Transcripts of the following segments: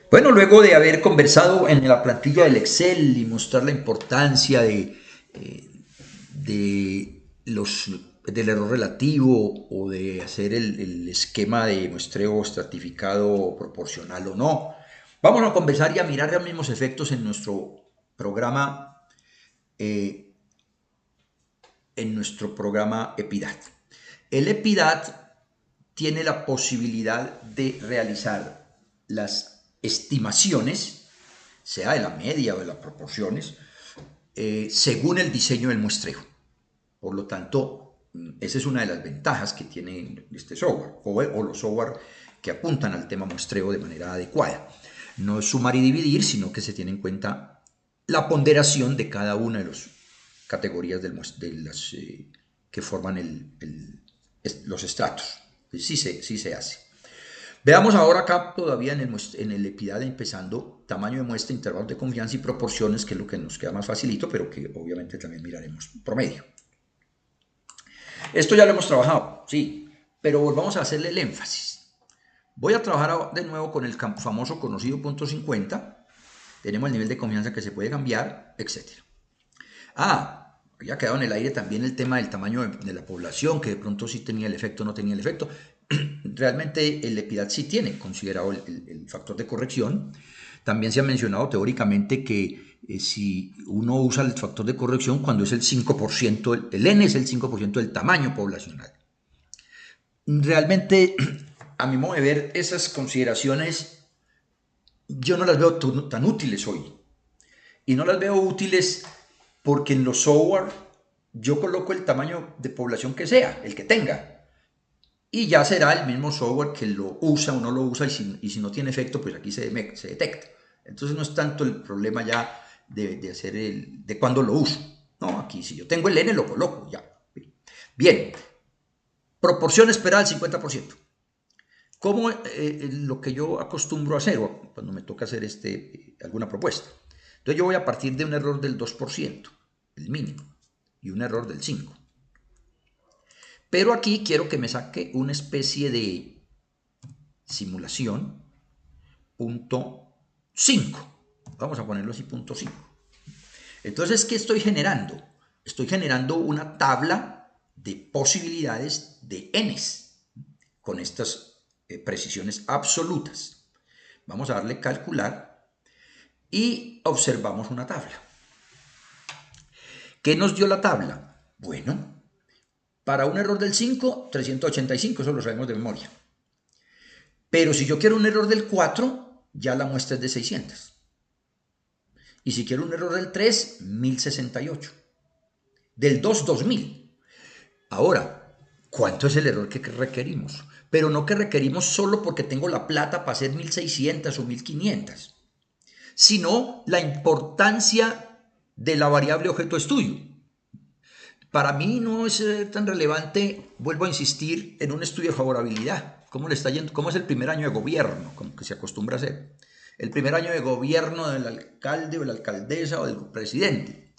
Bueno, luego de haber conversado en la plantilla del Excel y mostrar la importancia de del error relativo o de hacer el esquema de muestreo estratificado proporcional o no, vamos a conversar y a mirar los mismos efectos programa, eh, en nuestro programa EPIDAT. El EPIDAT tiene la posibilidad de realizar las estimaciones, sea de la media o de las proporciones, según el diseño del muestreo. Por lo tanto, esa es una de las ventajas que tiene este software o los software que apuntan al tema muestreo de manera adecuada. No es sumar y dividir, sino que se tiene en cuenta la ponderación de cada una de las categorías que forman los estratos. Sí se hace. Veamos ahora acá todavía en el EPIDAD empezando tamaño de muestra, intervalos de confianza y proporciones, que es lo que nos queda más facilito, pero que obviamente también miraremos promedio. Esto ya lo hemos trabajado, sí, pero volvamos a hacerle el énfasis. Voy a trabajar de nuevo con el famoso conocido punto 50. Tenemos el nivel de confianza que se puede cambiar, etc. Había quedado en el aire también el tema del tamaño de la población, que de pronto sí tenía el efecto o no tenía el efecto. Realmente el EPIDAT sí tiene considerado el factor de corrección. También se ha mencionado teóricamente que si uno usa el factor de corrección cuando es el 5%, el N es el 5% del tamaño poblacional. Realmente, a mi modo de ver, esas consideraciones yo no las veo tan útiles hoy. Y no las veo útiles porque en los software yo coloco el tamaño de población que sea, el que tenga. Y ya será el mismo software que lo usa o no lo usa, y si no tiene efecto, pues aquí se detecta. Entonces no es tanto el problema ya de cuándo lo uso. No, aquí si yo tengo el N lo coloco, ya. Bien, proporción esperada al 50%. ¿Cómo lo que yo acostumbro a hacer cuando me toca hacer alguna propuesta? Entonces yo voy a partir de un error del 2%, el mínimo, y un error del 5%. Pero aquí quiero que me saque una especie de simulación punto 5. Vamos a ponerlo así, punto 5. Entonces, ¿qué estoy generando? Estoy generando una tabla de posibilidades de n's con estas precisiones absolutas. Vamos a darle calcular y observamos una tabla. ¿Qué nos dio la tabla? Bueno, para un error del 5, 385, eso lo sabemos de memoria. Pero si yo quiero un error del 4, ya la muestra es de 600. Y si quiero un error del 3, 1068. Del 2, 2000. Ahora, ¿cuánto es el error que requerimos? Pero no que requerimos solo porque tengo la plata para hacer 1600 o 1500, sino la importancia de la variable objeto de estudio. Para mí no es tan relevante, vuelvo a insistir, en un estudio de favorabilidad. ¿Cómo le está yendo? ¿Cómo es el primer año de gobierno? Como que se acostumbra a hacer. El primer año de gobierno del alcalde o la alcaldesa o del presidente.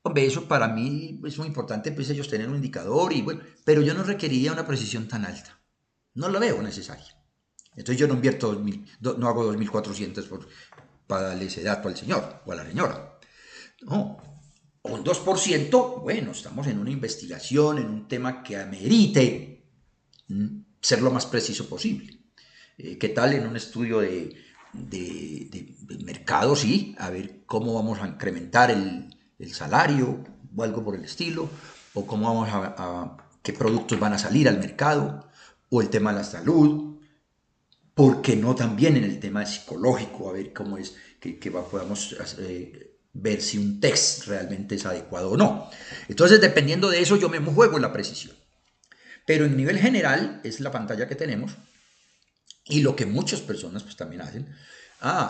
Hombre, eso para mí es muy importante, pues ellos tener un indicador y bueno, pero yo no requeriría una precisión tan alta. No la veo necesaria. Entonces yo no invierto no hago 2400 para darle ese dato al señor o a la señora. No, un 2%, bueno, estamos en una investigación, en un tema que amerite ser lo más preciso posible. ¿Qué tal en un estudio de mercado? Sí, a ver cómo vamos a incrementar el salario o algo por el estilo, o cómo vamos qué productos van a salir al mercado, o el tema de la salud, porque no también en el tema psicológico, a ver cómo es que podamos ver si un test realmente es adecuado o no. Entonces, dependiendo de eso, yo me juego en la precisión. Pero en nivel general, es la pantalla que tenemos y lo que muchas personas pues también hacen.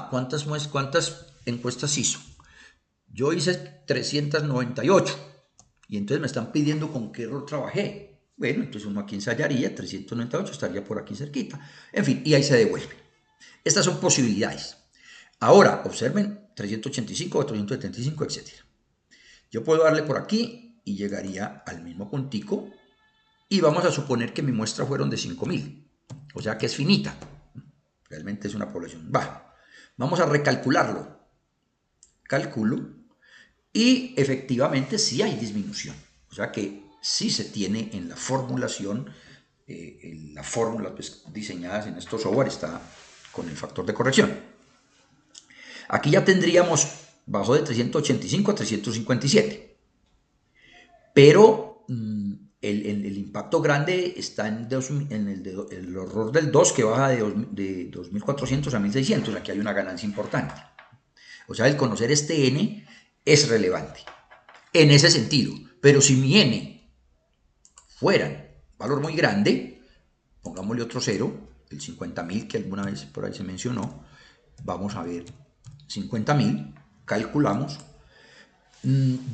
¿Cuántas encuestas hizo? Yo hice 398 y entonces me están pidiendo con qué error trabajé. Bueno, entonces uno aquí ensayaría, 398 estaría por aquí cerquita. En fin, y ahí se devuelve. Estas son posibilidades. Ahora, observen 385, 475, etc. Yo puedo darle por aquí y llegaría al mismo puntico y vamos a suponer que mi muestra fueron de 5000, o sea que es finita. Realmente es una población baja. Vamos a recalcularlo. Calculo. Y efectivamente sí hay disminución. O sea que sí se tiene en la formulación, la fórmula pues, diseñadas en estos software está con el factor de corrección. Aquí ya tendríamos, bajó de 385 a 357. Pero el impacto grande está en el error del 2 que baja de 2400 a 1600. Aquí hay una ganancia importante. O sea, el conocer este n es relevante en ese sentido. Pero si mi n fuera un valor muy grande, pongámosle otro cero, el 50.000 que alguna vez por ahí se mencionó, vamos a ver 50.000, calculamos,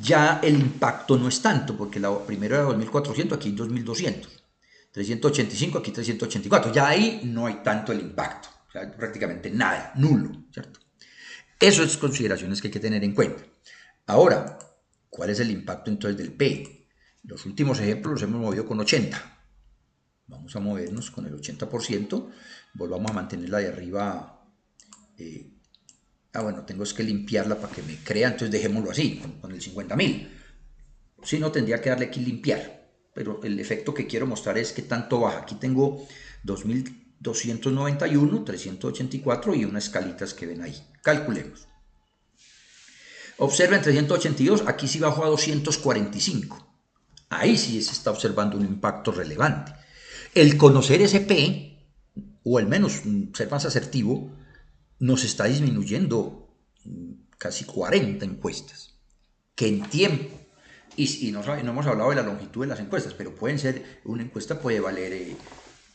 ya el impacto no es tanto, porque la primera era 2.400, aquí 2.200, 385, aquí 384, ya ahí no hay tanto el impacto, o sea, prácticamente nada, nulo, ¿cierto? Eso es consideraciones que hay que tener en cuenta. Ahora, ¿cuál es el impacto entonces del P? Los últimos ejemplos los hemos movido con 80. Vamos a movernos con el 80%. Volvamos a mantenerla de arriba. Bueno, tengo que limpiarla para que me crea, entonces dejémoslo así, con el 50.000. Si no, tendría que darle aquí limpiar. Pero el efecto que quiero mostrar es que tanto baja. Aquí tengo 2.291, 384 y unas escalitas que ven ahí. Calculemos. Observen 382, aquí sí bajó a 245. Ahí sí se está observando un impacto relevante. El conocer ese P, o al menos ser más asertivo, nos está disminuyendo casi 40 encuestas. Que en tiempo, y no hemos hablado de la longitud de las encuestas, pero pueden ser, una encuesta puede valer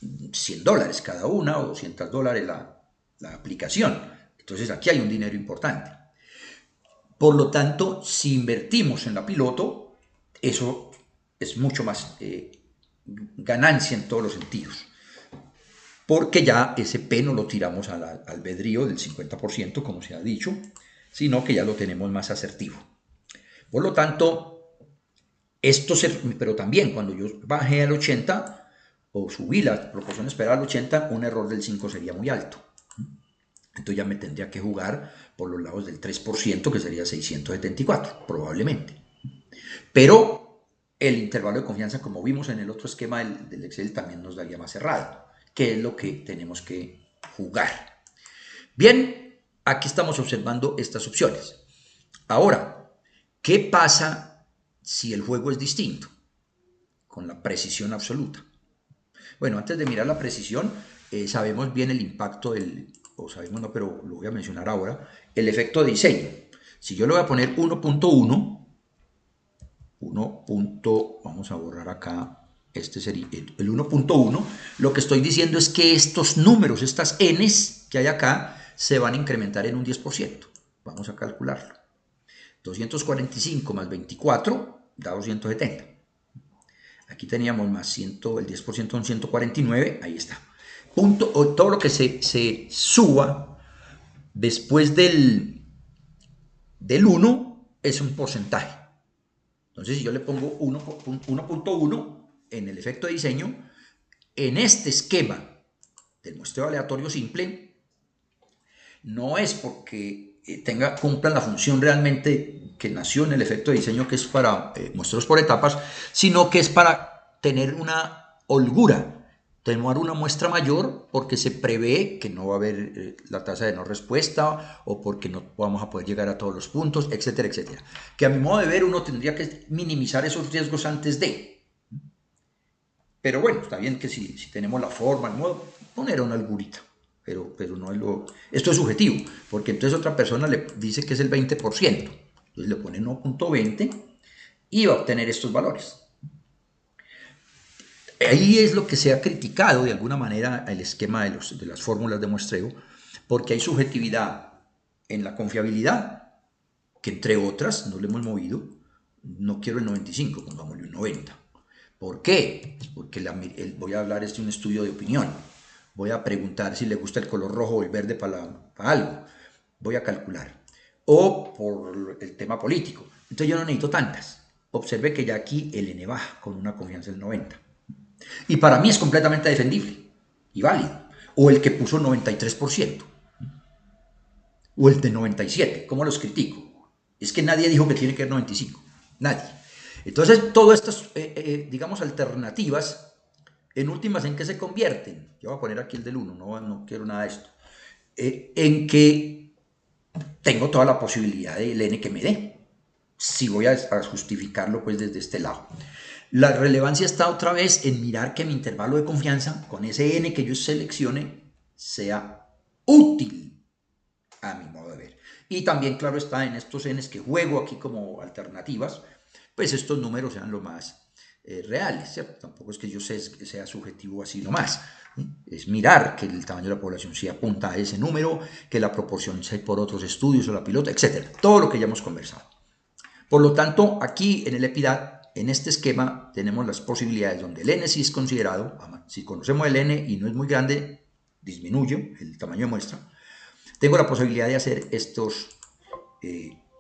$100 cada una o $200 la aplicación. Entonces aquí hay un dinero importante. Por lo tanto, si invertimos en la piloto, eso es mucho más ganancia en todos los sentidos. Porque ya ese P no lo tiramos al albedrío del 50%, como se ha dicho, sino que ya lo tenemos más asertivo. Por lo tanto, pero también cuando yo bajé al 80 o subí la proporción esperada al 80, un error del 5 sería muy alto. Entonces ya me tendría que jugar por los lados del 3%, que sería 674, probablemente. Pero el intervalo de confianza, como vimos en el otro esquema del Excel, también nos daría más cerrado, que es lo que tenemos que jugar. Bien, aquí estamos observando estas opciones. Ahora, ¿qué pasa si el juego es distinto? Con la precisión absoluta. Bueno, antes de mirar la precisión, sabemos bien el impacto o sabemos no, pero lo voy a mencionar ahora, el efecto de diseño. Si yo le voy a poner 1.1, vamos a borrar acá, este sería el 1.1, lo que estoy diciendo es que estos números, estas n's que hay acá, se van a incrementar en un 10%. Vamos a calcularlo. 245 más 24 da 270. Aquí teníamos más el 10% son 149, ahí está. Todo lo que se suba después del 1 es un porcentaje. Entonces, si yo le pongo 1.1 en el efecto de diseño, en este esquema del muestreo aleatorio simple, no es porque cumplan la función realmente que nació en el efecto de diseño, que es para muestreos por etapas, sino que es para tener una holgura, tener una muestra mayor, porque se prevé que no va a haber la tasa de no respuesta o porque no vamos a poder llegar a todos los puntos, etcétera, etcétera. Que a mi modo de ver uno tendría que minimizar esos riesgos antes de. Pero bueno, está bien que si tenemos la forma, el modo, poner una holgurita. Pero no es esto es subjetivo, porque entonces otra persona le dice que es el 20%. Entonces le pone 1.20 y va a obtener estos valores. Ahí es lo que se ha criticado de alguna manera el esquema de las fórmulas de muestreo, porque hay subjetividad en la confiabilidad, que entre otras no le hemos movido, no quiero el 95, pongámosle un 90. ¿Por qué? Porque voy a hablar de un estudio de opinión, voy a preguntar si le gusta el color rojo o el verde para algo, voy a calcular, o por el tema político. Entonces yo no necesito tantas. Observe que ya aquí el N baja con una confianza del 90. Y para mí es completamente defendible y válido. O el que puso 93%. o el de 97. ¿Cómo los critico? Es que nadie dijo que tiene que ser 95. Nadie. Entonces, todas estas, digamos, alternativas, en últimas, ¿en qué se convierten? Yo voy a poner aquí el del 1, no quiero nada de esto. En que tengo toda la posibilidad del n que me dé, si voy a justificarlo pues desde este lado. La relevancia está otra vez en mirar que mi intervalo de confianza con ese n que yo seleccione sea útil a mi modo de ver. Y también, claro, está en estos n's que juego aquí como alternativas, pues estos números sean lo más reales, ¿cierto? Tampoco es que yo sea subjetivo así nomás. Es mirar que el tamaño de la población sí apunta a ese número, que la proporción sea por otros estudios o la pilota, etc. Todo lo que ya hemos conversado. Por lo tanto, aquí en el EPIDAD, en este esquema, tenemos las posibilidades donde el n sí es considerado. Si conocemos el n y no es muy grande, disminuyo el tamaño de muestra. Tengo la posibilidad de hacer estas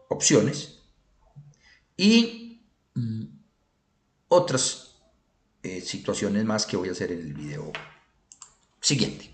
opciones y otras situaciones más que voy a hacer en el video siguiente.